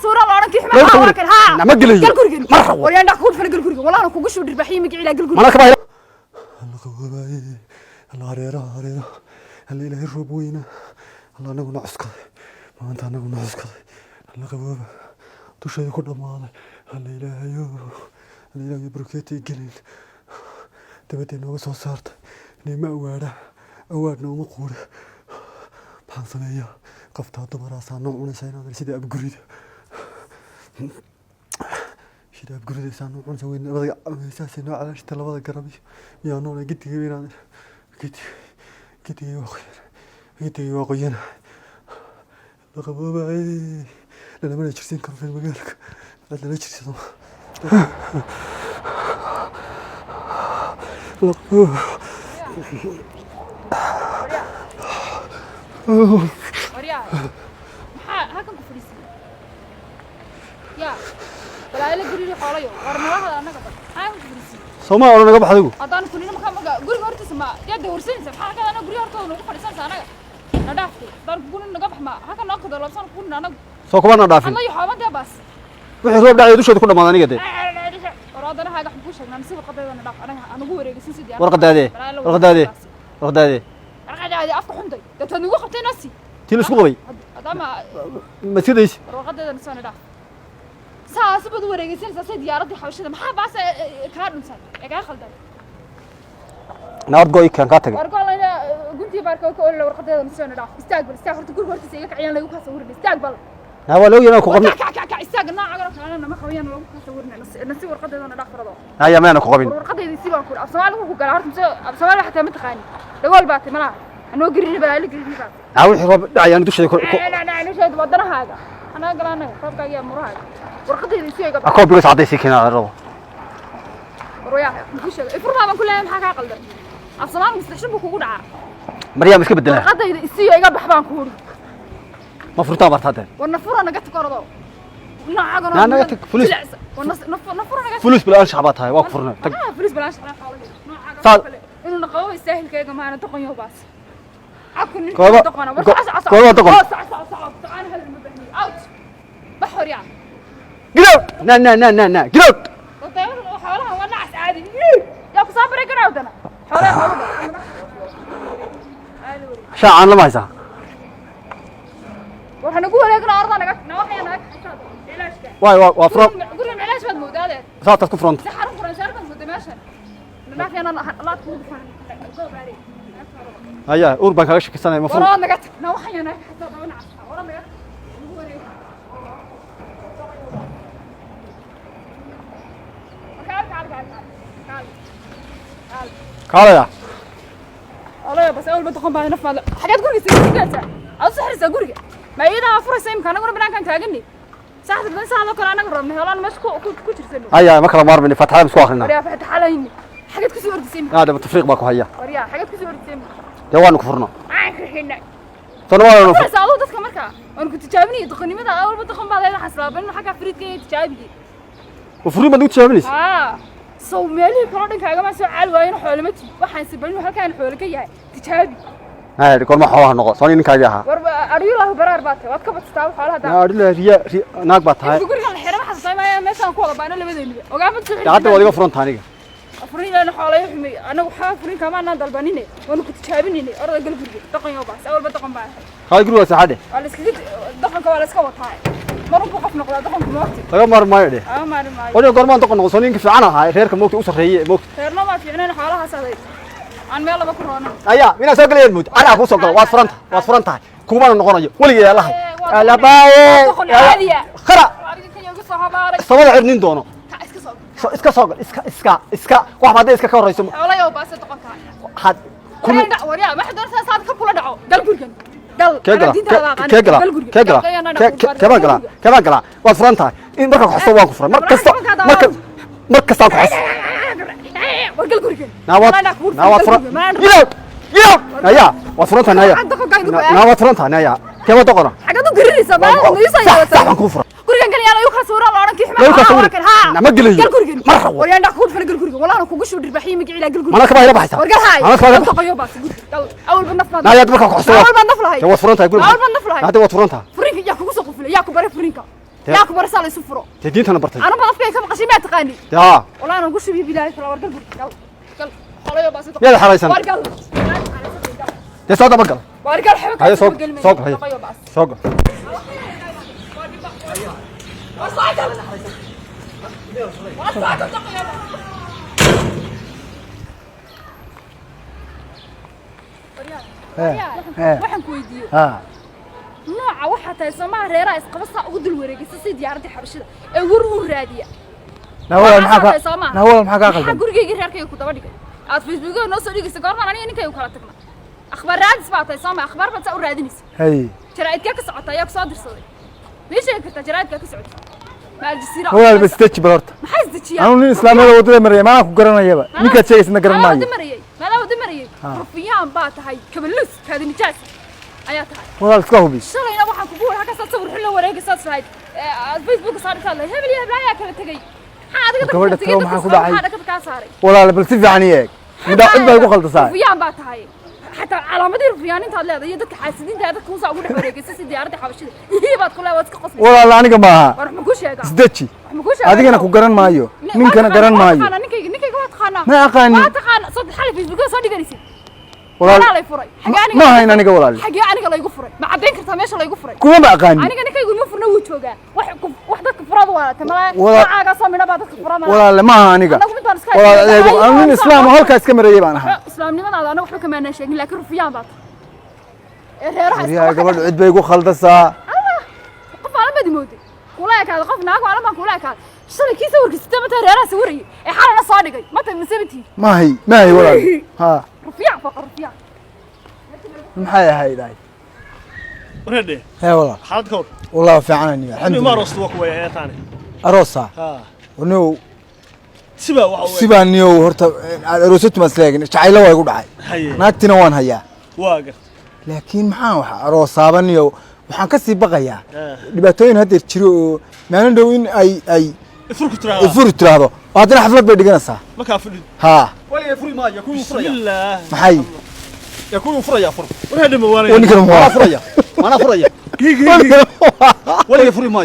صورة الله أنا كيف ما أقولك ها ما قلي قل قرقن مرة ولا أنا أقول فن قل قرقن والله أنا كوجش ودرب حيمك على قل قرقن أنا كمان الله قوي الله هريرة الليلة الربوينا الله نقول عسكر ما أنت نقول عسكر الله قوي تشاي كل ما الليلة الليلة بركتي قليل تبتي نو صارت نيم أواد نو مقول بحصلية قفتها دمرة صانع ونسينا سيدي أبقريد شيء أبقريد صانع ونسوي نبغى أساسي نوع على شتى لبضة قربي يا نونا قلت كبيرة قلت واقعينا لقبوا باي لأن ما نشرسين كانوا في المجالك لا نشرسين لقبوا وريا هاكم كفريسي يا ولا إلا قولي حواليو ورنا واحد أنا قبل هاكم كفريسي سوما ولا نقبل حدقو أدان كلنا مكان قولي هرتي سما يا دورسين سما حاجة أنا قولي هرتو نقول فريسان أنا ندافع دان كلنا نقبل ما هاكم نأخذ ولا بسان كلنا أنا سو كمان ندافع الله يحاول ده بس وحي روب داعي دوشة كل ما أنا قدي ورادنا حاجة حبوش أنا نسيب القضية أنا ندافع أنا قولي رجسين سيدي ورقة هذه هذه أفتح عندي ده تنوي خبتين نسي تلوش قوي ما تديش القضية نسوي ندافع ساس بدو رجسين ساس ديارتي حوشة ما حباس كارن سان إيه خلدان نار قوي كان كاتك ورقة الله قلتي بارك وكل ورقة نسوي ندافع استقبل تقول ورتي سيجك عيان لا يوقف صورني استقبل هو لو يناكو قبل استقبل عقرب أنا ما خوينا لو يوقف صورني نسي ورقة ندافع فرضا هيا ما أنا قبل ورقة يسيب أقول أبصمال هو قال عرفت أبصمال حتى متخاني لقول باتي ملا أنا قريني بلا قريني باتي عاول حروب داعي أنا دوشة لا نشهد بدنا حاجة أنا قال أنا خاف كاجي مرة حاجة ورقة يسيب قبل أكو بيوس عطيه سكينة الرو رويا مفيش إفرض ما كل يوم حاجة عقل ده أبصمال مستحشم بكون عا مريم مسك بدنا ورقة يسيب قبل حبان كوري مفروض تعبر هذا والنفور أنا قلت كردو أنا قلت فلوس نفور أنا قلت فلوس بالألف شعبات هاي وقفرنا فلوس بلاش صار إنه نقوي يستاهل كذا ما أنا تقنيه بس أكون تقنا بس كوا تقنا تعال هلا المبهني أوت بحر يعني جروت نا جروت طيب حولها ونعس عادي يا صابر جروت أنا حولها شاعن لما يسا وحنقول هيك الأرض أنا قلت نوحي أنا علاش واي وفرونت قول لهم علاش بد مودادة صارت تكون فرونت سحر فرنسا بس ماشي نافي أنا لا تكون هيا أوربان كاش كسنة المفروض ورانا قلت نوحي أنا حتى ضمن عصا ورانا قلت كالا يا الله بس أول بدخل بعد نفهم حاجات قولي سيجلسة أو سحر سأقولي ما إذا فرصة يمكن أنا أقول بنان كان تاجني صح بس أنا كلا أنا قربني هلا أنا مسكو كنت رسلني هيا مكلا مار مني فتحة مسكوخنا وريا فتح عليني حاجات كسي ورد سيم هذا بالتفريق باكو هيا وريا حاجات كسي ورد سيم جوانو كفرنا هنا تنوار بس أول دس كمركا أنا كنت تجابني دخلني متى أول بدخل بعد هذا حسلا بينه حاجة فريد كي تجابني وفريد ما دوت شامليس سو مالي كلامك كذا ما سأل وين حولمتي وحاسب إنه هالكان حولك إياه تجابي هاي كل ما حواه نقص صاني نكاجها أريد له برار باته واتكبت تستوى حالها ده أريد له ريا ناق باتها تقول لك الحرام حسيت ما مثلا كولا بأنا اللي بدي وقام تسوي عاد ولي فرونت ثاني فرين أنا حالي يحمي أنا وحاف فرين كمان أنا ضربانيني وأنا كنت شايبيني أرد قلب فرين دقن يوم بس أول بدقن بعد هاي قروة سعادة على سكيت دقن كوالس كوات هاي مرة بوقف نقطة دقن كموتي طيب ما يدري ما ولا قرمان دقن نقصونين كيف أنا هاي غير كموتي أسر هي موت غيرنا ما في عنا حالها سعيد أنا ما يلا بكره أنا أيا مين أسوق لي الموت أنا أبو سوق واس فرنت هاي كومان نقولنا ولي يا الله لا باي خرا صباح عرنين دونه iska soo gal iska wax baad iska ka horeyso xoolayo baas toqonta had kulli wariya ma xad dorsa saad ka kula dhaco gal gurgan كذا قلا وفرنتها إن مركب حصوا واقف فرن مركب صار حص ورجل قرقن ناوات فرن يلا نيا وفرنتها نيا ناوات فرنتها نيا كم تقرأ حاجة تقرري سبعة ويسا صح كفر قرقن كان يلا يوخا صورة الله أنا كيف ما ما قلي قرقن مرة وريان دخول فن قرقن والله أنا كوجش ودرب بحيم يجي على قرقن أنا كمان بحث ورجل هاي أنا كمان بحث أول بالنفل لا يا دمك حصوا أول بالنفل هاي وفرنتها يقول أول بالنفل هاي هذا وفرنتها فرينك يا كوجس قفل يا كبر فرينك يا كبر صار يسفروا تدين أنا برتي أنا ما أفكر كم قشيم تقاني يا والله أنا وش بيلاقي في الأرض قل خلاص بس يا حريصا وارقل يا صوت بقى وارقل حبك هاي صوت هاي صوت waxaan ku weydiiyo nooca waxa tahay Soomaaliya reeraha isqabasa ugu dul wareegaysa si diyaaradda xabashida ee war u raadiya nawal maxaa ka qaldan gurigayga reerkayga ku daba dhigay aad Facebook noo soo dhigaysa goormaan aniga ninkay kala tagna akhbaar raadis baa tahay Soomaaliya akhbaar baad u raadinaysa hay jaraa'idka ka socota ayaa ku soo dirsaday meesha karta jaraa'idka ka socota maaljisiira walaal bas tech balorta maxay isdajiyaa anu nin islaamada wadada mariyay ma ku garanayaba ninka sheegaysna garan maayo wadada mariyay rufiyaan baa tahay kabalus kaadi nijaas ayaa tahay walaal iska hubi shalayna waxaan ku buuraa ka sawir xillo wareegaysa saad Facebook saarka la hebel iyo hebel ayaa kala tagay gabadha taw maxaa ku dhacay ka ka saaray walaal bal si fiican yeeg midda cid bay ku qaldasaa rufiyaan baa tahay حتى علامتي رفيان انت هاد leedahay dadka xaasidiinta dadka ku soo ugu dhawareegaysa si diyaaradda xabashida ihibaad ku leeyahay iska qosli walaal aniga maaha war ma ku sheega isdaji adigana ku garan maayo ninkana garan maayo ninkayga waa taqaana ma aqaani waa taqaana soo xal Facebook soo dhiganaysid walaal la furay ma hayna aniga walaal xagee aniga la igu furay ma cadeyn kartaa meesha la igu furay kuma ma aqaani aniga ninkaygu ma furna wuu joogaa wax dadka furada waa tamala magacaaga soo midna baa dadka furada walaal ma aha aniga walaal anu nin islaam halkaas ka mareeyay baan ahaa islaamnimadaada anagu wuxuu kama sheegin laakiin rufiyaan baa reeraha yaa gabadh cid bay ku khaldasaa qof aan ma dimooday kula kaada qof naag wala ma kula kaada shalay kii sawirkiisa mata reeraha sawirayay ee xalana soo dhigay mata masabti maahi walaal ha rufiyaan faqar rufiyaan maxay ahayd ورده هي والله حالد كور والله فعاني الحمد ما لله رستوا كوي يا ثاني أروسا ها ونو سبا waxa سبا نيو horta aroosatu masleegin jacaylo way ku dhacay naagtina waan hayaa waagar laakiin maxaa waxa aroosaban iyo waxaan ka sii baqayaa dhibaatooyin hadda jiro oo maalin dhow in ay ifur tiraado waadana xaflad bay dhiganaysaa ma ka fudud ha wali ifur ma yakuu furaya bismillah maxay yakuu furaya fur wada ma waana wani kana ma furaya mana furaya wali ifur ma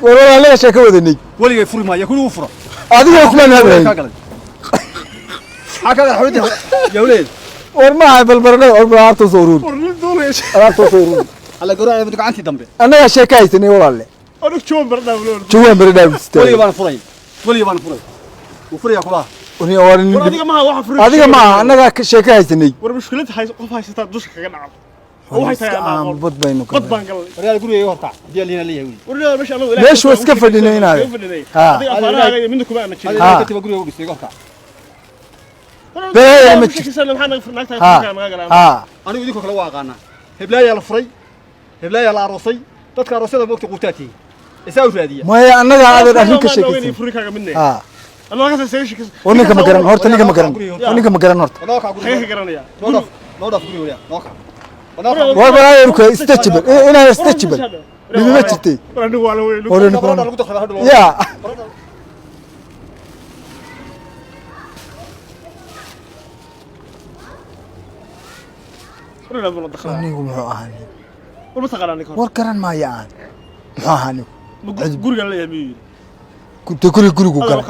wala la sheeko wadanay wali ifur ma yakuu fura adiga kuma hadlay haka xawdi ya waleed war ma hay balbarna war baarto sooruun warnin dooleesh baarto sooruun ala garaa mid gacanti dambe anaga sheekaysanay walaale adag joon barda walaal joon barda wali baan furay u furaya kula wani warin adiga ma waxa furay adiga ma anaga sheekaysanay war mushkilada hay qof haysta dushka kaga dhacdo waxay tahay aan bad baynu bad baan galay wariyaal guriga horta diyaaliina leeyahay wariyaal meesha anagu ilaahay meesha iska fadhinaynaay adiga afaaraha mid kuma aan jirin ha katiba guriga u dhistay horta baa ma jirto maxaan naagta naga galaan ha anigu idinku kala waaqaana heblaaya la furay heblaaya la aroosay dadka aroosada waqti qutaati isaa u raadiya ma anaga aad arrinka sheekaysan furikaaga midna ha anaga ka sheekaysan ninka ma garan horta ninka ma garan horta anaga ka guriga garanaya noo dhaaf guriga noo ka war baraayirku istijibal ina istijibal lidima jirtay ya anigu muxuu ahaan war ma taqaanaa war garan maayo aan muxuu ahaan guriga la yahay kunta gurigu garan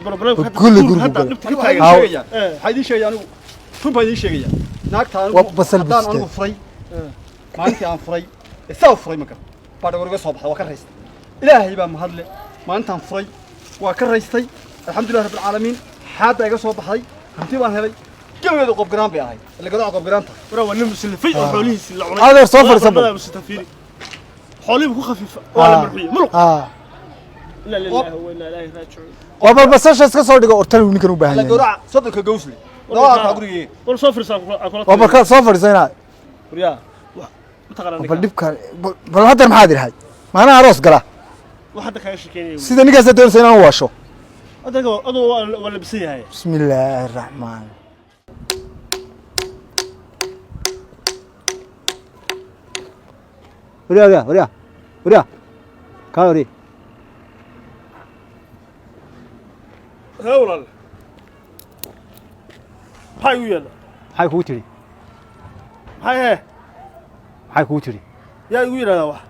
gurigu garan haydi sheegay anigu run baa idin sheegaya naagtaan basal anigu furay maalintii aan furay isaa furay ma garan baadha guriga soo baxay waa ka raystay ilaahay baa mahadle maalintaan furay waa ka raystay alxamdulilah rabbil caalamiin xaada iga soo baxday hanti baan helay jawigeedu qof garaan bay ahayd la garaa qof garaanta waa nin muslifay oo xoolihiisa la cunay adeer soo fariisaba mustafiiri xoolihi ku khafiifa waa la marxiyo mulq la ilaaha wa inna ilaahi raaji'un waa bal basasha iska soo dhigo ortal ninkan u baahan yahay la garaa sadka gowsle waa guriga war soo fariisan waa bal soo fariisana wariyaa mataqaanaa bal dibka bal hadda maxaad irahay maana aroos gala waxa ka sheekeeyay sida ninkaas doonaysa inaan waasho adiga adoo wala bisan yahay bismillaahir rahmaan wariya ka wari hawlan hay u yala hay ku tiri hay hay ku tiri yaa igu yiraahdaa wax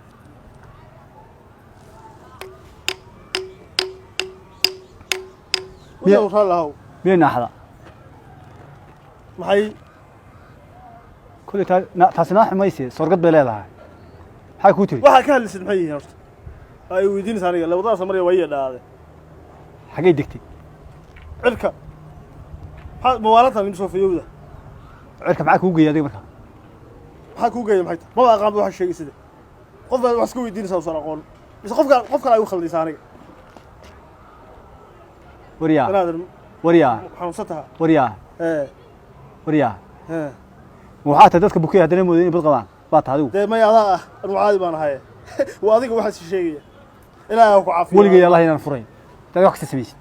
miya raalahow miya naaxda maxay kulli taasina xumaysi sorgad bay leedahay maxay ku tiri waxa ka hadlaysid maxay yihiin horta ay weydiinaysaa aniga labadaas mar way yidhaahday xagee degtay cirka mawaalanta min soo fayowda cirka maxaa kuu geeyay adiga markaa maxaa kuu geeyay maxay tahay ma aqaan waxa sheegay sida qof baa wax iska weydiinaysaa soo aqoon is qofka ay u khaldaysaa aniga wariyaa xanuunsataha wariyaa waxaa tahay dadka bukay haddana mooday inay bad qabaan baa tahay adigu dee may adaa ah anu caadi baan ahay waa adiga waxaad si sheegaya ilaahay ku caafiyo weligay allah inaan furay dad wax ka sameeyay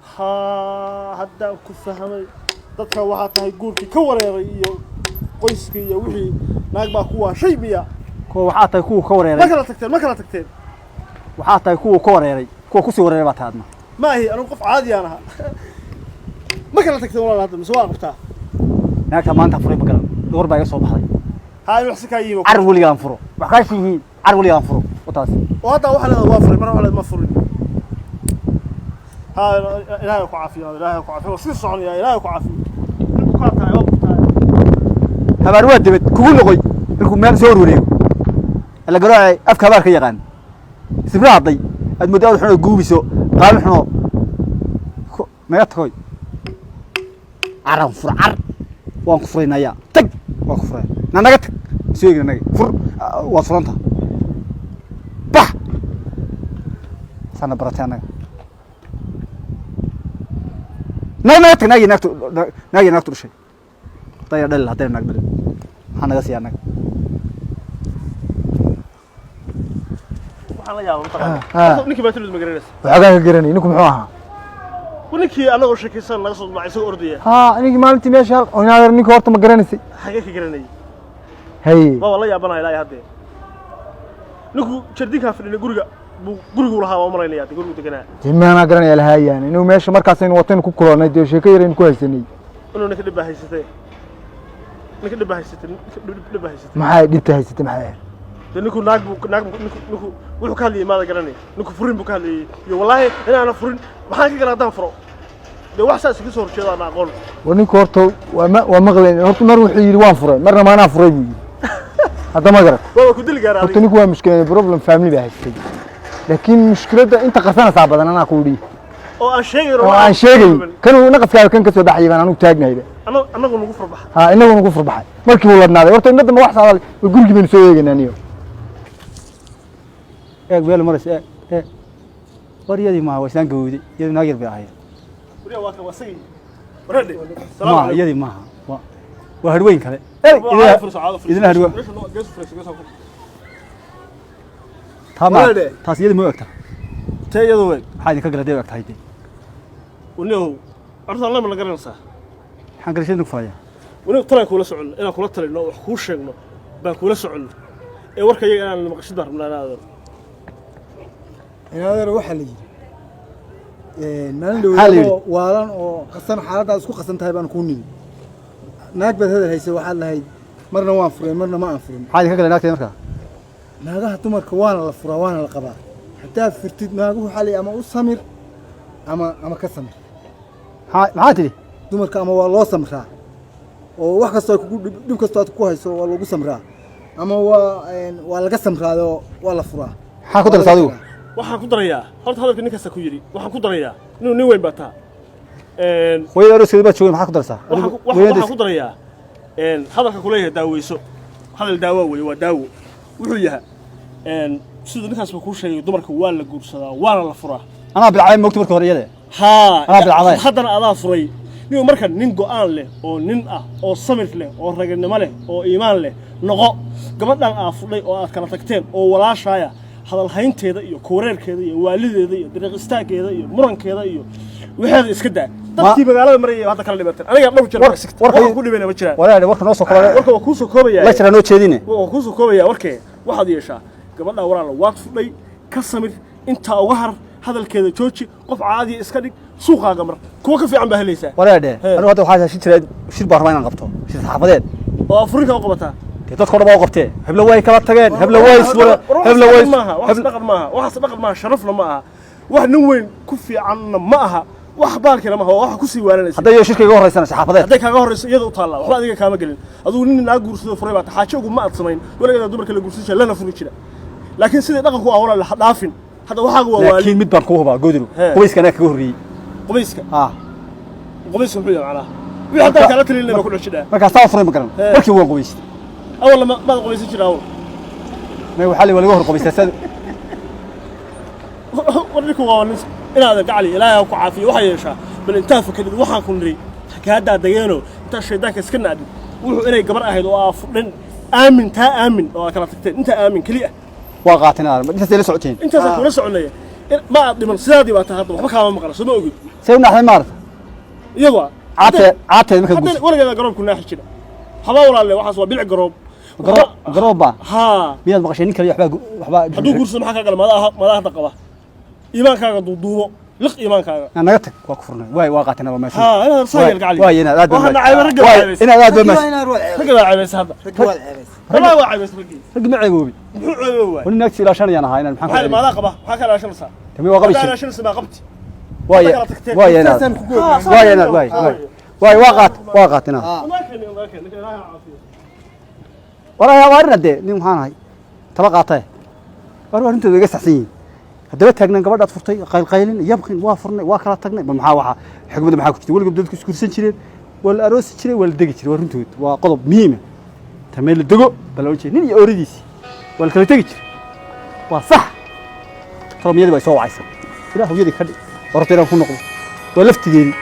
haddaan ku fahmay dadka waxaa tahay guurkii ka wareeray iyo qoyskii iyo wixii naag baa ku waa shay miya kuwa waxaa tahay kuwa ka wareeray ma kala tagteen waxaa tahay kuwa ka wareeray kuwa ku sii wareeray baa tahay adna ma ahi anu qof caadi aan ahaa ma kala tagteen walaal hadda mise waa qabtaa naagta maanta furay ma garan door baa iga soo baxday ها يروح سكايين عرب ولي أنفرو وحكاش يمين عرب ولي أنفرو وطاس وهذا واحد وافر مرة واحد ما فرين ها إلهي يكون عافية إلهي يكون عافية وصير صعوني إلهي يكون عافية المقاطع يوقف هذا الواد دبت كل لغي لكم ما نسور وليه اللي قرأي أفكار بارك يغان سبلا عضي المداول حنا جوبيسو قال حنا ما يتخوي عرب فر عرب وانكفرين يا تك وانكفرين نانجت سويق نانجي فر وصلنتها بح سنة برتانا ناجي ناكتو شيء طيب دل هذا نقدر حنا قاسي أنا waxaan la yaabaa ninkii baa tulid magaranaysa waxaa ka garanay ninku muxuu ahaa ninkii anagoo sheekaysan laga soo dhacay isagoo ordaya ninkii maalintii meesha oo inaad ninka horta ma garanaysay xagee ka garanay hay waa la yaabanahay ilaa hadda ninku jardinka fadhiyay gurigu lahaa waa malaynayaa gurigu deganaa timaana garanay lahaayaan inuu meesha markaas in wataan ku kulanay dee sheekay yareen ku haysanay inuu ninka dhib haysatay maxay dhibta haysatay maxay ninku naag wuxuu ka hadlayay maada garanay ninku furin buu ka hadlayay iyo wallahi inaana furin maxaan ka garaa daan furo de wax saas ka soo horjeedo aan aqoon ninku horta waa maqleen horta mar wuxuu yiri waan furay marna ma ana furay buu هذا ما قرأ. والله كنت اللي قارئ. قلت لك هو مشكلة بروبلم فاميلي بهالشيء. لكن مشكلته أنت قصنا صعبة أنا أقول لي. أو أشيء. أو أشيء. كانوا نقف كان كسر بحيبان أنا وتاجنا هيدا. أنا أقول نقفر بحر. إنه نقفر بحر. مركب ولا بنادي. ورت الندم ما واحد على يقول لي من سويه جنانيو. قبل مرة وريدي ما هو سان قودي يدي ناقر بهاي. وريا واقع وسيم. وريدي. ما يدي ما وهروين كذا. إذا هرو. تمام. تاسيد مو وقتها. تيجي ذوق. حاجة كقول ده وقت هيدي. ونيو. أرسل الله من القرن صح. حنقول شيء نكفاية. ونيو ترى كولا سعون. أنا كولا ترى إنه خوش إنه بكولا سعون. ورك يجي أنا اللي مقصدر من هذا. هذا روح لي. نالو وارن أو قصنا حالات أسكو قصنا تهيبان كوني. ناك بس هذا هيسوي حال هاي مرنا وانفرين مرنا ما انفرين حاجة كقول ناك تمركها. ناقها تمر كوان الفروان القبار حتى فرتد ناقه حالي أما أسمر أما كسمر. ما تدري. تمر كأما والله سمرها. وواحد صار دم كستات كويس والله بسمرها. أما والله كسمرها والله فراه. حاكو صادو. waxaan ku darayaa horta hadalka ninkaas ku yiri waxaan ku darayaa inuu nin weyn bata way aroosay baa joogay maxaa ku darsaa waxaan ku darayaa hadalka kuleeyahay daaweyso hadal daawo weey waa daawo wuxuu yahay sida ninkaas ku sheegay dumarka waa la guursadaa waana la furaa ana bilcay moogta markii hore iyada ana bilcay haddana adaa furay nin marka nin go'aan leh oo nin ah oo samir leh oo raganimo leh oo iimaan leh noqo gabadhan aa fudhay oo aad kala tagteen oo walaashaaya hadal haynteeda iyo kooreerkeeda iyo waalideeda iyo dariiqistaageeda iyo murankeeda iyo waxaad iska daa dadkii magaalada marayay hadda kala dhibaatay aniga dhab jir warka ku dhibayna ma jiraan walaal warka noo soo koobay warka waa ku soo koobaya la jira noo jeedine waa ku soo koobaya warkee waxaad yeeshaa gabadha walaal waad fudhay ka samir inta uga har hadalkeeda jooji qof caadi iska dhig suuqaaga mar kuwa ka fiican baa helaysaa walaal anigu hadda waxaa shi jiray shir baa rabaa inaan qabto shir saxaafadeed oo afrika u qabataa dadka dhan baa qabtay hebla way kala tageen hebla way hebla way wax dhaqan maaha sharafna ma aha wax nin weyn ku fiicanna ma aha wax baalkina ma aha wax ku sii waalanaysa hadday shirka iga horeysana saxaafadeed hadday kaaga horeyso iyada u taallaa waxba adiga kaama gelin adigu nin naa guursado furay baa taxaajo ugu ma ad samayn walageeda dumarka la guursan jiray lana furi jira laakiin sidii dhaqanku ah wala la dhaafin hadda waxaagu waa waali laakiin mid baan ku hubaa goodiru qoyskana kaga horreeyay qoyska qoyska muxuu yahay macnaha wixii Marka- hadda kala talin ku dhashidaa markaas taa furay ma garan markii waan qoysta awal ma qoysan jiraa awal ma waxa la walaga hor qoysta sad warniku waa nin inaad gacali ilaahay ku caafiyo waxa yeeshaa bal inta fakadid waxaan ku niri hakaada dageeno inta shaydaanka iska naadi wuxuu inay gabar ahayd oo afdhan aamin taa aamin oo kala tagteen inta aamin kaliya waa qaatinaa inta la socoteen inta kula soconaya ma dhiman sidaadii baa taa hadda waxba kaama maqla soo ma ogid say u naxday maarta iyagu caate marka guus walageeda garoobku naaxi jira haba walaalle waxaas waa bilic garoob garooba ها miyaad maqashay nin kale waxba hadduu guurso maxaa ka gala madaxda qaba iimaankaaga duuduubo liq iimaankaaga naga tag waa ku furnay waa qaatinaa waa meesha ها انا رسايل قاعد waa inaad aad waxaan cayb rag caybaysa inaad aad Ragga baa waa inaa ruux ceebay. rag baa caybaysa hadda Ragga waa ceebay. والله waa caybaysa ragii rag ma ceeboobi muxuu caybo waay wani naagti ilaashanayaan ahaa inaan maxaan maxaa maada qaba maxaa kala shanaysa tami waa qabishay kala shanaysa ma qabti waa inaad waa inaad waa qaatinaa ما كان ilaahay caafiyo walaal waarina de nin waxaan ahay taba qaatay war intooda iga saxsan yihiin haddaba taagnan gabadhaad furtay qaylqaylin yabqin waa furnay waa kala tagnay bal maxaa waxa xigmada maxaa ku jirtay weligood dadku iskursan jireen wal aroosi jiray wal degi jiray warintood waa qodob muhiim ah tameel dego bal oo nin iyo ooridiisi wal kala tagi jiray waa sax tarmiyada bay soo wacaysan ilaahu yadi ka dhig hortayna ku noqdo waa laftigeeni